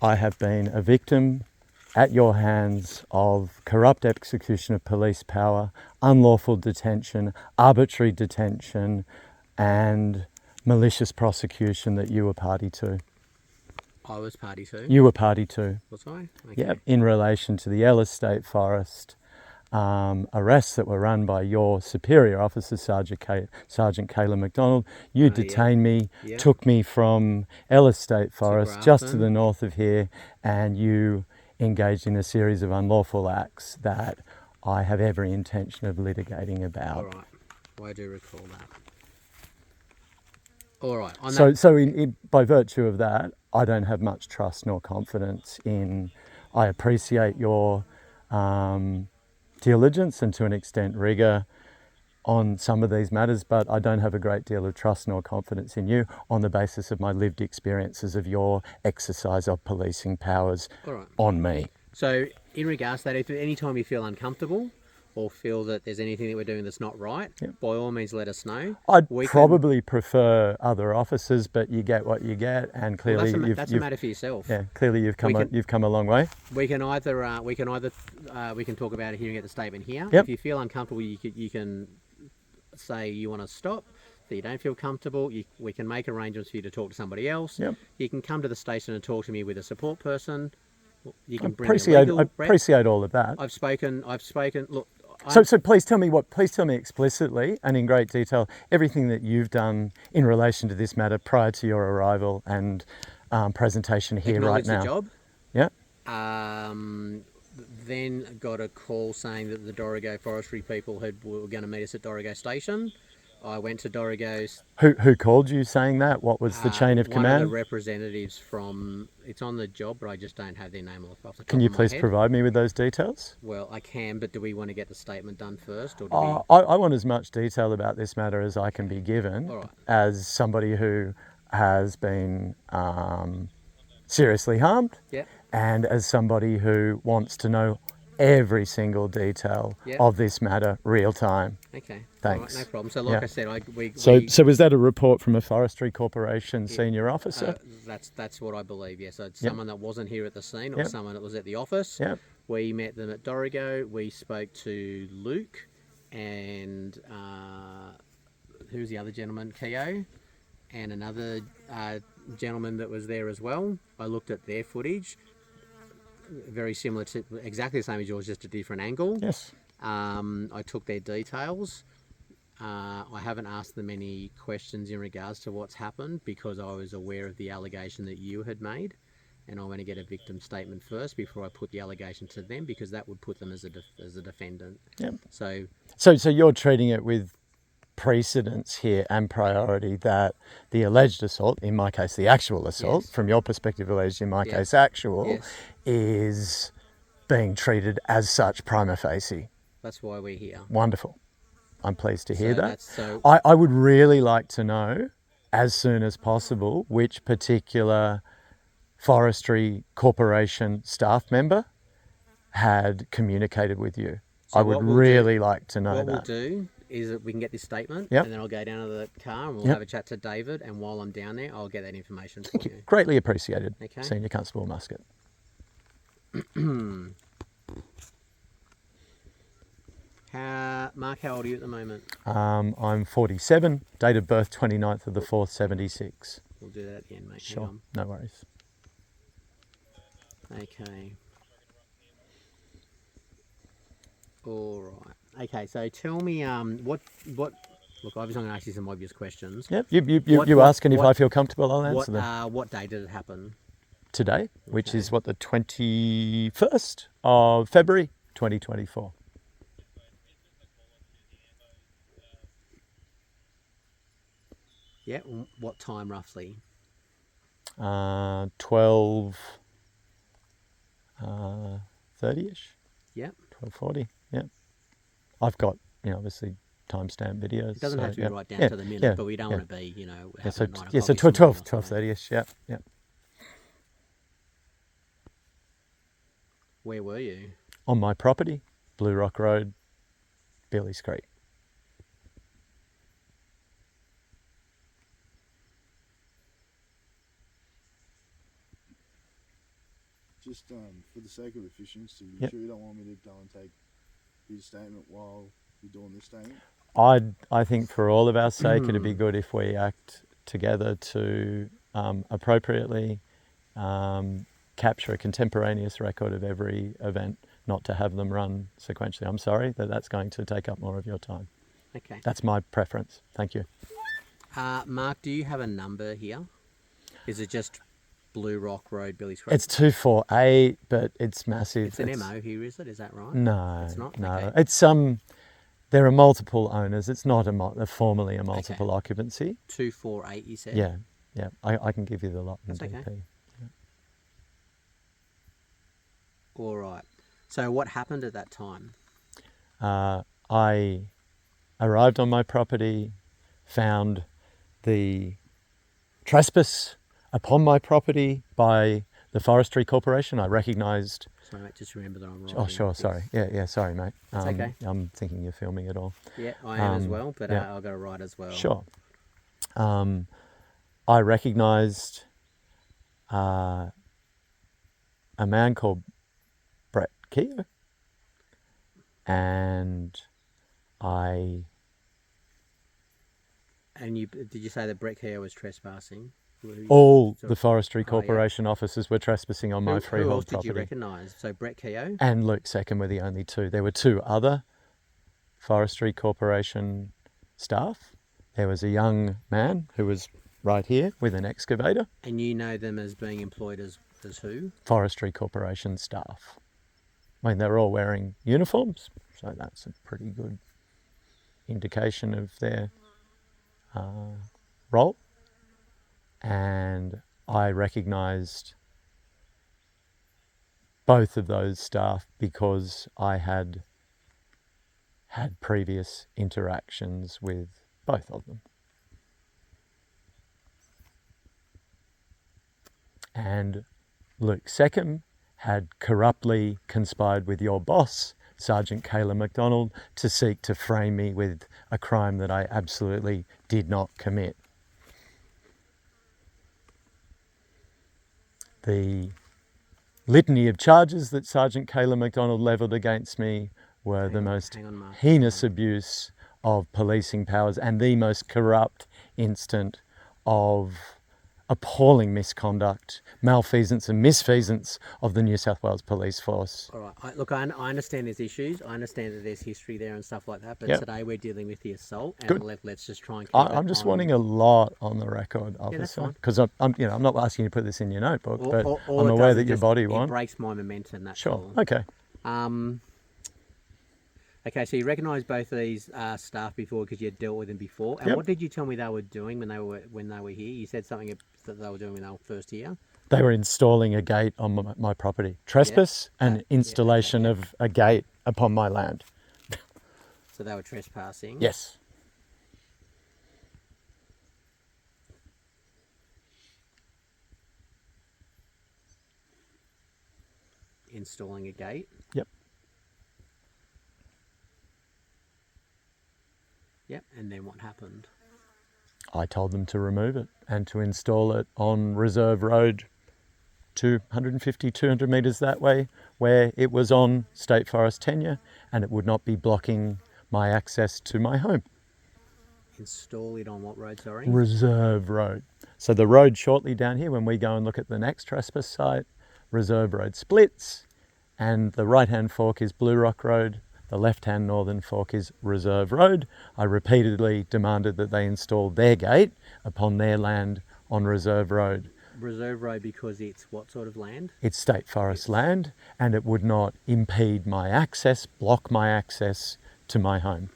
I have been a victim at your hands of corrupt execution of police power, unlawful detention, arbitrary detention, and malicious prosecution that you were party to. I was party to. You were party to. Was I? Okay. Yeah, in relation to the Ellis State Forest arrests that were run by your superior officer, Sergeant Kayla McDonald. You detained me, took me from Ellis State Forest just to the north of here, and you engaged in a series of unlawful acts that I have every intention of litigating about. All right. Well, I do recall that. All right. So by virtue of that, I don't have much trust nor confidence in. I appreciate your diligence and to an extent rigour on some of these matters, but I don't have a great deal of trust nor confidence in you on the basis of my lived experiences of your exercise of policing powers on me. So in regards to that, if any time you feel uncomfortable or feel that there's anything that we're doing that's not right, by all means let us know. I'd probably prefer other officers, but you get what you get, and clearly that's a matter for yourself. Yeah, clearly you've come a long way. We can either we can talk about it here and get the statement here. Yep. If you feel uncomfortable, you can say you want to stop. If you don't feel comfortable, we can make arrangements for you to talk to somebody else. Yep. You can come to the station and talk to me with a support person. You can I appreciate all of that. I've spoken. Look. So please tell me explicitly and in great detail everything that you've done in relation to this matter prior to your arrival and presentation here right now. The job. Yeah. Then got a call saying that the Dorrigo Forestry people were going to meet us at Dorrigo Station. I went to Dorrigo's. Who called you saying that? What was the chain of command? One of the representatives from. It's on the job, but I just don't have their name off the top Can you of my please head. provide me with those details? Well, I can, but do we want to get the statement done first, or I want as much detail about this matter as I can be given, as somebody who has been seriously harmed, and as somebody who wants to know every single detail of this matter real time. Okay. Thanks. Right, no problem. So like I said, So was that a report from a Forestry Corporation senior officer? That's what I believe, yes. So it's someone that wasn't here at the scene or someone that was at the office. Yep. We met them at Dorrigo. We spoke to Luke and who's the other gentleman? Keough, and another gentleman that was there as well. I looked at their footage. Very similar to exactly the same as yours, just a different angle. Yes. I took their details. I haven't asked them any questions in regards to what's happened because I was aware of the allegation that you had made, and I want to get a victim statement first before I put the allegation to them because that would put them as a defendant. Yep. So you're treating it with precedence here and priority that the alleged assault, in my case the actual assault, from your perspective alleged, in my case actual, is being treated as such prima facie. That's why we're here. Wonderful. I'm pleased to hear that. So I would really like to know as soon as possible which particular Forestry Corporation staff member had communicated with you. I would really like to know that. What we'll do is that we can get this statement and then I'll go down to the car and we'll have a chat to David, and while I'm down there I'll get that information for you. Greatly appreciated, okay. Senior Constable Muscat. Mark, how old are you at the moment? I'm 47, date of birth 29th of the 4th, 76. We'll do that at the end, mate. Sure, no worries. Okay. All right. Okay, so tell me, what? Look, I was going to ask you some obvious questions. Yep. You ask, and if I feel comfortable, I'll answer them. What day did it happen? Today, which is the 21st of February, 2024. Yeah. What time roughly? 12:30ish. Yeah. 12:40. Yeah. I've got obviously timestamp videos. It doesn't have to be right down to the minute, but we don't want to be So 12:30ish. Yeah. Where were you? On my property, Blue Rock Road, Billy's Creek. Just for the sake of efficiency, you Yep. sure you don't want me to go and take his statement while you're doing this statement? I think for all of our sake, it'd be good if we act together to appropriately capture a contemporaneous record of every event, not to have them run sequentially. I'm sorry that that's going to take up more of your time. Okay. That's my preference. Thank you. Mark, do you have a number here? Is it just Blue Rock Road, Billy Scruggs? It's 248, but it's massive. It's an MO here, is it? Is that right? No, It's not? no. Okay. It's there are multiple owners. It's not formally a multiple occupancy. 248, you said? Yeah. I can give you the lot in That's DP. okay. All right. So what happened at that time? I arrived on my property, found the trespass upon my property by the Forestry Corporation. I recognised... Sorry, mate, just remember that I'm right. Oh, sure, sorry. Yeah, sorry, mate. It's okay. I'm thinking you're filming it all. Yeah, I am as well, but yeah. I'll go right as well. Sure. I recognised a man called Brett Keough, and I... And did you say that Brett Keough was trespassing? All the Forestry Corporation officers were trespassing on my Who freehold else property. did you recognise? So Brett Keough? And Luke Seccombe were the only two. There were two other Forestry Corporation staff. There was a young man who was right here with an excavator. And you know them as being employed as who? Forestry Corporation staff. I mean, they're all wearing uniforms, so that's a pretty good indication of their role. And I recognised both of those staff because I had previous interactions with both of them. And Luke Seccombe had corruptly conspired with your boss, Sergeant Keough MacDonald, to seek to frame me with a crime that I absolutely did not commit. The litany of charges that Sergeant Keough MacDonald levelled against me were the most heinous abuse of policing powers and the most corrupt instant of appalling misconduct, malfeasance and misfeasance of the New South Wales Police Force. All right. Look, I understand there's issues. I understand that there's history there and stuff like that. But today we're dealing with the assault, and let's just try and keep I'm just wanting a lot on the record, officer, because I'm not asking you to put this in your notebook, but I'm aware that your body won't. It breaks my momentum. That's sure. all. Okay. Okay, so you recognised both of these staff before because you had dealt with them before. And what did you tell me they were doing when they were here? You said something that they were doing when they were first here. They were installing a gate on my property. Trespass and installation of a gate upon my land. So they were trespassing? Yes. Installing a gate? Yep. Yep, and then what happened? I told them to remove it and to install it on Reserve Road 250, 200 metres that way, where it was on State Forest tenure and it would not be blocking my access to my home. Install it on what road, sorry? Reserve Road. So the road shortly down here, when we go and look at the next trespass site, Reserve Road splits and the right-hand fork is Blue Rock Road. The left-hand northern fork is Reserve Road. I repeatedly demanded that they install their gate upon their land on Reserve Road. Reserve Road because it's what sort of land? It's State Forest land, and it would not impede my access, block my access to my home.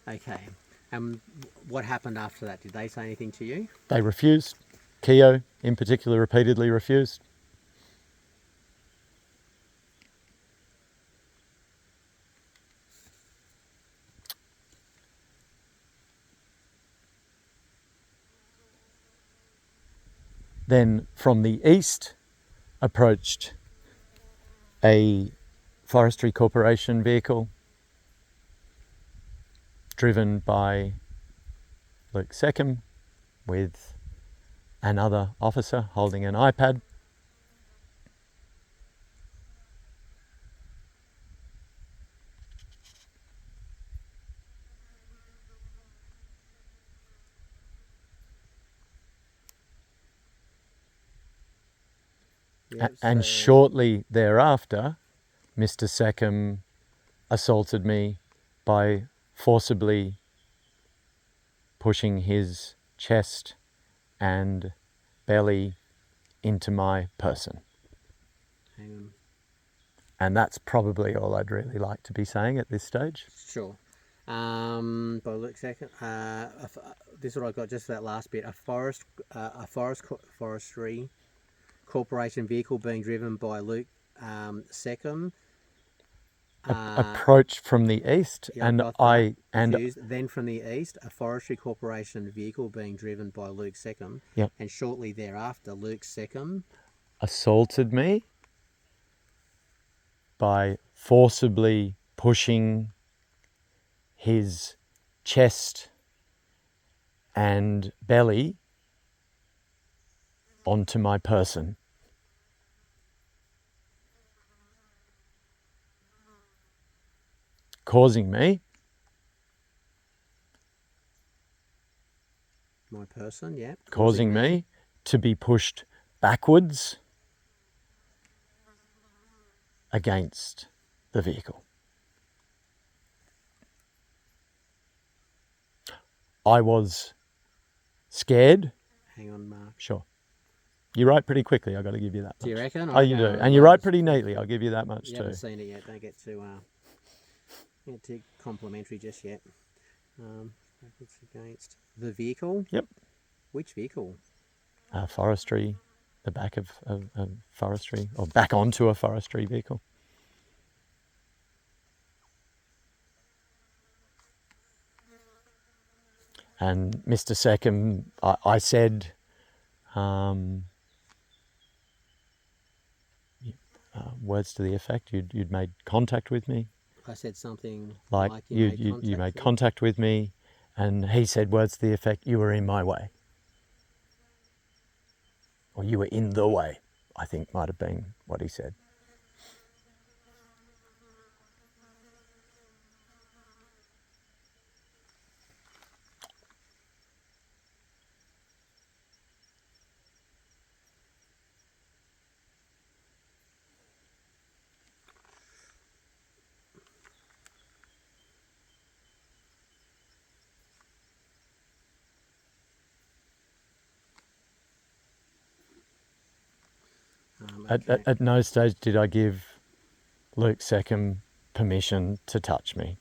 Okay. What happened after that? Did they say anything to you? They refused. Keough, in particular, repeatedly refused. then from the east approached a Forestry Corporation vehicle driven by Luke Seccombe with another officer holding an iPad. Yep, And so- shortly thereafter, Mr. Seccombe assaulted me by forcibly pushing his chest and belly into my person. Hang on. And that's probably all I'd really like to be saying at this stage. Sure. By Luke Seccombe, this is what I got just for that last bit. A forestry corporation vehicle being driven by Luke Seccombe. Approached from the east, Yeah, and got that. and Confused. Then from the east, a forestry corporation vehicle being driven by Luke Seccombe. Yep. And shortly thereafter, Luke Seccombe assaulted me by forcibly pushing his chest and belly onto my person. Causing me my person, yeah. causing me to be pushed backwards against the vehicle. I was scared. Hang on, Mark. Sure. You write pretty quickly, I've got to give you that much. Do you reckon? Oh, you do. And you write pretty neatly, I'll give you that much You too. haven't seen it yet. Don't get too complimentary just yet. Backwards against the vehicle. Yep. Which vehicle? Forestry, the back of forestry, or back onto a forestry vehicle. And Mr. Seccombe, I said, words to the effect, you'd made contact with me. I said something Like you made with contact with me, and he said words to the effect, you were in my way. Or you were in the way, I think might have been what he said. Okay. At no stage did I give Luke Seccombe permission to touch me.